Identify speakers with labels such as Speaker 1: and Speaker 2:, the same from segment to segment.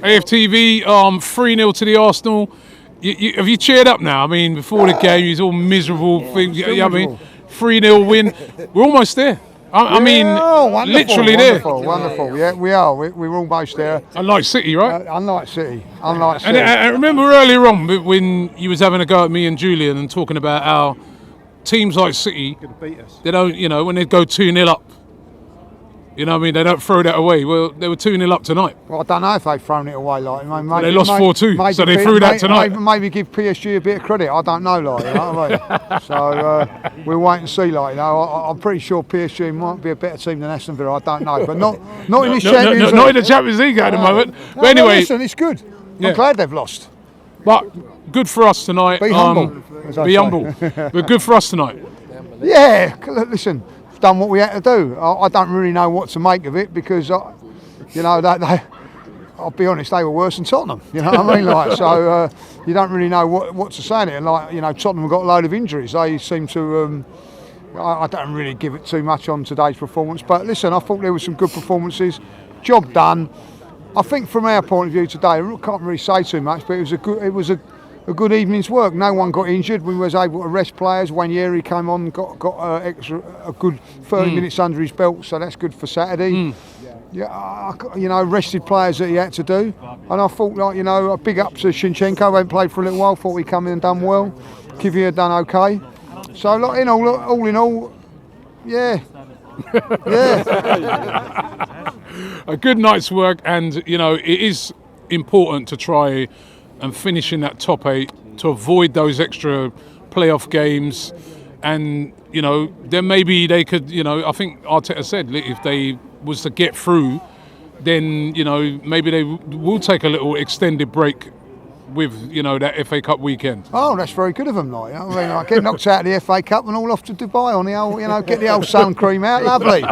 Speaker 1: AFTV, 3-0 to the Arsenal. Have you cheered up now? I mean, before the game, you was all miserable. I mean, 3-0 win. We're almost there. I mean, literally there.
Speaker 2: Wonderful. Yeah, we are. We're almost there.
Speaker 1: Unlike City, right?
Speaker 2: Unlike City. And
Speaker 1: I remember earlier on when you was having a go at me and Julian and talking about how teams like City, they don't, when they go 2-0 up, you know what I mean? They don't throw that away. Well, they were 2-0 up tonight.
Speaker 2: Well, I don't know if they've thrown it away.
Speaker 1: They lost 4-2, so they threw that tonight.
Speaker 2: Maybe give PSG a bit of credit. I don't know, you know what I mean? So we'll wait and see, I'm pretty sure PSG might be a better team than Aston Villa. I don't know, but not in the Champions League.
Speaker 1: Not in the Champions League at the moment. But anyway,
Speaker 2: listen, it's good. I'm glad they've lost.
Speaker 1: But good for us tonight.
Speaker 2: Be humble.
Speaker 1: Be humble. But good for us tonight.
Speaker 2: Yeah, listen. Done what we had to do. I don't really know what to make of it because, I'll be honest, they were worse than Tottenham. You know what I mean? So you don't really know what to say to it. And Tottenham have got a load of injuries. They seem to. I don't really give it too much on today's performance, but listen, I thought there were some good performances. Job done. I think from our point of view today, I can't really say too much, but it was a good evening's work. No one got injured. We was able to rest players. Wanyeri came on, got a good 30 minutes under his belt, so that's good for Saturday. Yeah, rested players that he had to do, and I thought a big up to Zinchenko. Went played for a little while. Thought he come in and done well. Kivia done okay. So all in all, yeah.
Speaker 1: A good night's work, and it is important to try and finish in that top 8 to avoid those extra playoff games. And then maybe they could, I think Arteta said if they was to get through, then maybe they will take a little extended break with that FA Cup weekend.
Speaker 2: Oh, that's very good of them, get knocked out of the FA Cup and all off to Dubai on the old, get the old sun cream out, lovely.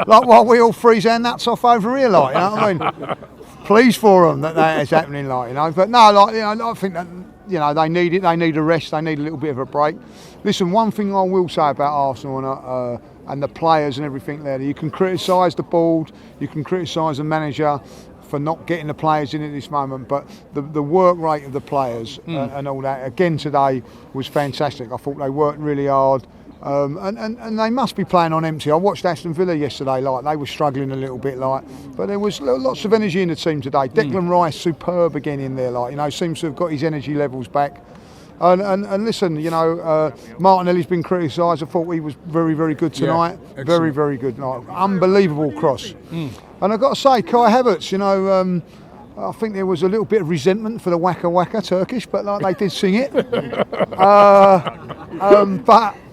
Speaker 2: While we all freeze our nuts off over here, you know what I mean? Pleased for them that is happening, But no, I think that they need it. They need a rest. They need a little bit of a break. Listen, one thing I will say about Arsenal and the players and everything there, you can criticise the board, you can criticise the manager for not getting the players in at this moment, but the work rate of the players and all that again today was fantastic. I thought they worked really hard. And they must be playing on empty. I watched Aston Villa yesterday, they were struggling a little bit, but there was lots of energy in the team today. Declan Rice, superb again in there, seems to have got his energy levels back. And listen, Martinelli's been criticised. I thought he was very, very good tonight. Yeah, very, very good night. Unbelievable cross. And I've got to say, Kai Havertz, I think there was a little bit of resentment for the Waka Waka Turkish, but they did sing it.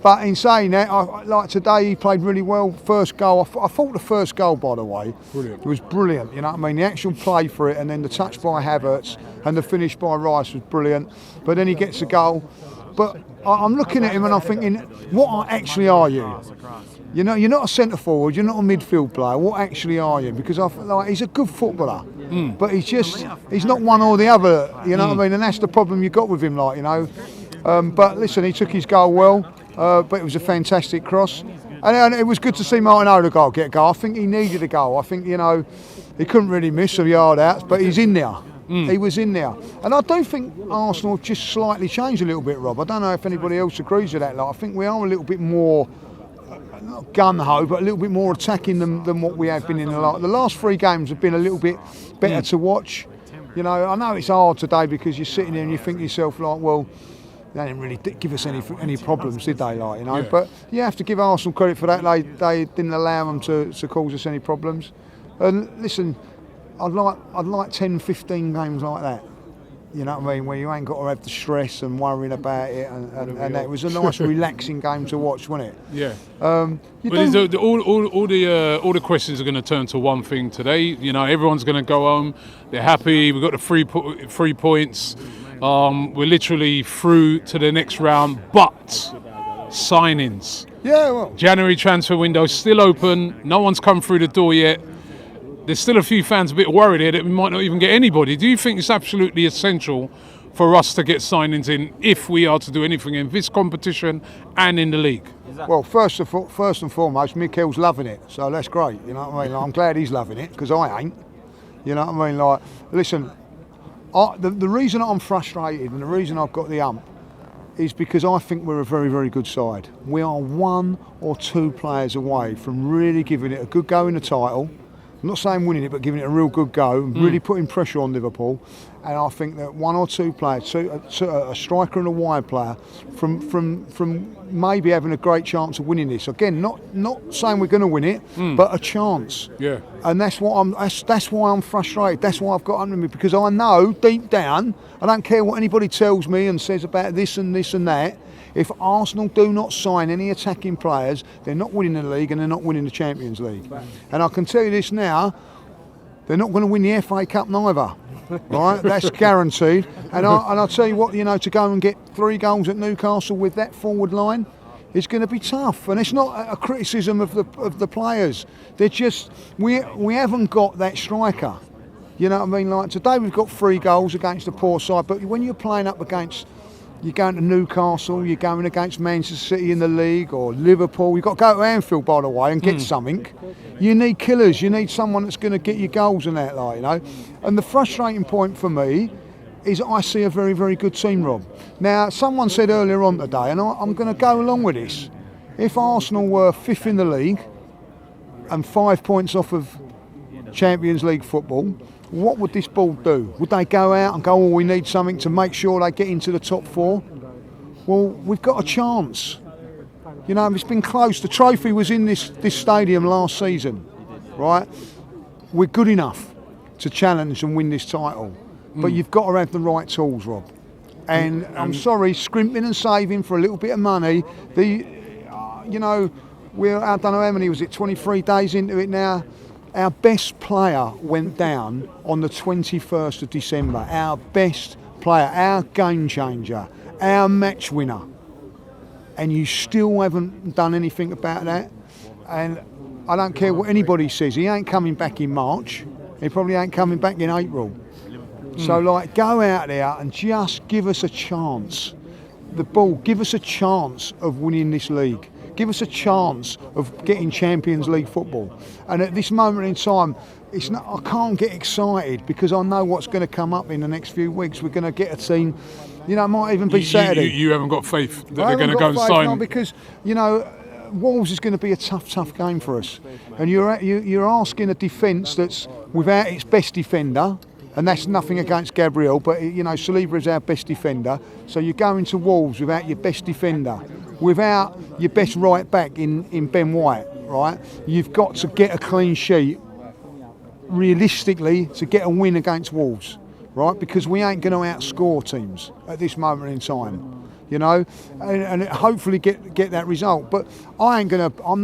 Speaker 2: But in saying that, today he played really well. First goal, I thought the first goal, by the way, was brilliant. You know what I mean? The actual play for it, and then the touch by Havertz and the finish by Rice was brilliant. But then he gets a goal. But I'm looking at him and I'm thinking, what actually are you? You're not a centre forward. You're not a midfield player. What actually are you? Because I feel he's a good footballer, but he's not one or the other. You know what I mean? And that's the problem you got with him, But listen, he took his goal well, but it was a fantastic cross, and it was good to see Martin Odegaard get a goal. I think he needed a goal. I think he couldn't really miss a yard out, but he's in there. He was in there, and I do think Arsenal just slightly changed a little bit, Rob. I don't know if anybody else agrees with that. I think we are a little bit more. Not gun-ho, but a little bit more attacking than what we have been in the last 3 games have been a little bit better to watch. I know it's hard today because you're sitting there and you think to yourself well, they didn't really give us any problems, did they? Yeah. But you have to give Arsenal credit for that. They didn't allow them to cause us any problems. And listen, I'd like 10, 15 games like that. You know what I mean? Where you ain't got to have the stress and worrying about it, and that was a nice, relaxing game to watch, wasn't it? Yeah.
Speaker 1: All the questions are going to turn to one thing today. Everyone's going to go home. They're happy. We've got the 3 points. We're literally through to the next round, but signings.
Speaker 2: Yeah. Well,
Speaker 1: January transfer window still open. No one's come through the door yet. There's still a few fans a bit worried here that we might not even get anybody. Do you think it's absolutely essential for us to get signings in if we are to do anything in this competition and in the league?
Speaker 2: Well, first and foremost, Mikel's loving it, so that's great. You know what I mean? I'm glad he's loving it because I ain't. You know what I mean? Listen, The reason I'm frustrated and the reason I've got the ump is because I think we're a very, very good side. We are 1 or 2 players away from really giving it a good go in the title. I'm not saying winning it, but giving it a real good go and really putting pressure on Liverpool. And I think that 1 or 2 players, a striker and a wide player, from maybe having a great chance of winning this. Again, not saying we're going to win it, but a chance.
Speaker 1: Yeah.
Speaker 2: And that's why I'm frustrated. That's why I've got under me, because I know deep down, I don't care what anybody tells me and says about this and this and that. If Arsenal do not sign any attacking players, they're not winning the league and they're not winning the Champions League. And I can tell you this now, they're not going to win the FA Cup neither. Right, that's guaranteed. And I'll tell you what, to go and get 3 goals at Newcastle with that forward line is going to be tough. And it's not a criticism of the players. They're just we haven't got that striker. You know what I mean? Like today we've got 3 goals against a poor side, but when you're playing up against, you're going to Newcastle, you're going against Manchester City in the league or Liverpool. You've got to go to Anfield, by the way, and get something. You need killers. You need someone that's going to get you goals and that, And the frustrating point for me is I see a very, very good team, Rob. Now, someone said earlier on today, and I'm going to go along with this. If Arsenal were 5th in the league and 5 points off of Champions League football, what would this board do? Would they go out and go, we need something to make sure they get into the top 4? Well, we've got a chance. It's been close. The trophy was in this stadium last season, right? We're good enough to challenge and win this title. But you've got to have the right tools, Rob. And I'm sorry, scrimping and saving for a little bit of money. I don't know how many was it, 23 days into it now. Our best player went down on the 21st of December. Our best player, our game changer, our match winner. And you still haven't done anything about that. And I don't care what anybody says, he ain't coming back in March. He probably ain't coming back in April. So go out there and just give us a chance. The ball, give us a chance of winning this league. Give us a chance of getting Champions League football. And at this moment in time, I can't get excited because I know what's going to come up in the next few weeks. We're going to get a team, it might even be Saturday.
Speaker 1: You haven't got faith that they're going to go and sign?
Speaker 2: No, because, Wolves is going to be a tough game for us. And you're asking a defence that's without its best defender, and that's nothing against Gabriel, but Saliba is our best defender. So you're going to Wolves without your best defender, without your best right back in Ben White, right? You've got to get a clean sheet, realistically, to get a win against Wolves, right? Because we ain't going to outscore teams at this moment in time, and hopefully get that result. But I'm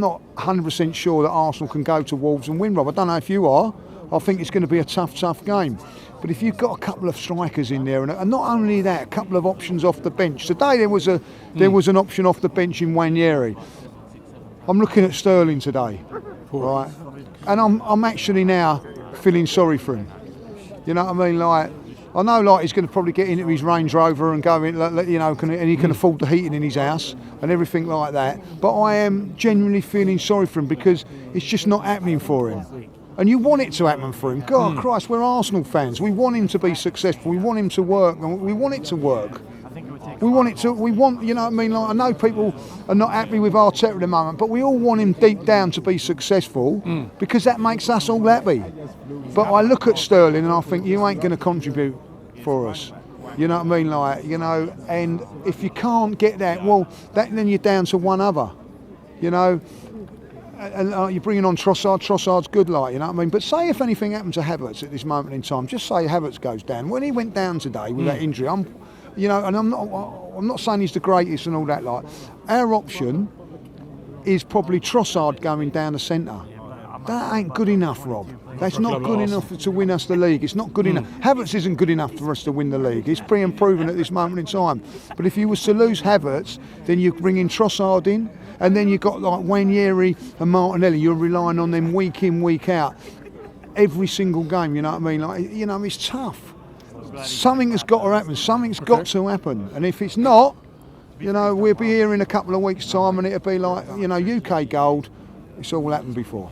Speaker 2: not 100% sure that Arsenal can go to Wolves and win, Rob. I don't know if you are. I think it's going to be a tough game. But if you've got a couple of strikers in there, and not only that, a couple of options off the bench. Today there was an option off the bench in Wanyeri. I'm looking at Sterling today, right? And I'm actually now feeling sorry for him. You know what I mean? I know he's going to probably get into his Range Rover and go in, and he can afford the heating in his house and everything like that. But I am genuinely feeling sorry for him because it's just not happening for him. And you want it to happen for him. God Christ, we're Arsenal fans. We want him to be successful. We want him to work. We want it to work. I know people are not happy with Arteta at the moment, but we all want him deep down to be successful because that makes us all happy. But I look at Sterling and I think, you ain't going to contribute for us. You know what I mean? And if you can't get that, then you're down to one other. And you're bringing on Trossard. Trossard's good, you know what I mean? But say if anything happened to Havertz at this moment in time, just say Havertz goes down. When he went down today with that injury, I'm not saying he's the greatest and all that. Our option is probably Trossard going down the centre. That ain't good enough, Rob. That's not good enough to win us the league. It's not good enough. Havertz isn't good enough for us to win the league. It's pre-proven at this moment in time. But if you was to lose Havertz, then you bring in Trossard in, and then you've got Wanyeri and Martinelli. You're relying on them week in, week out, every single game. You know what I mean? It's tough. Something has got to happen. Something's got to happen. And if it's not, we'll be here in a couple of weeks' time, and it'll be UK gold. It's all happened before.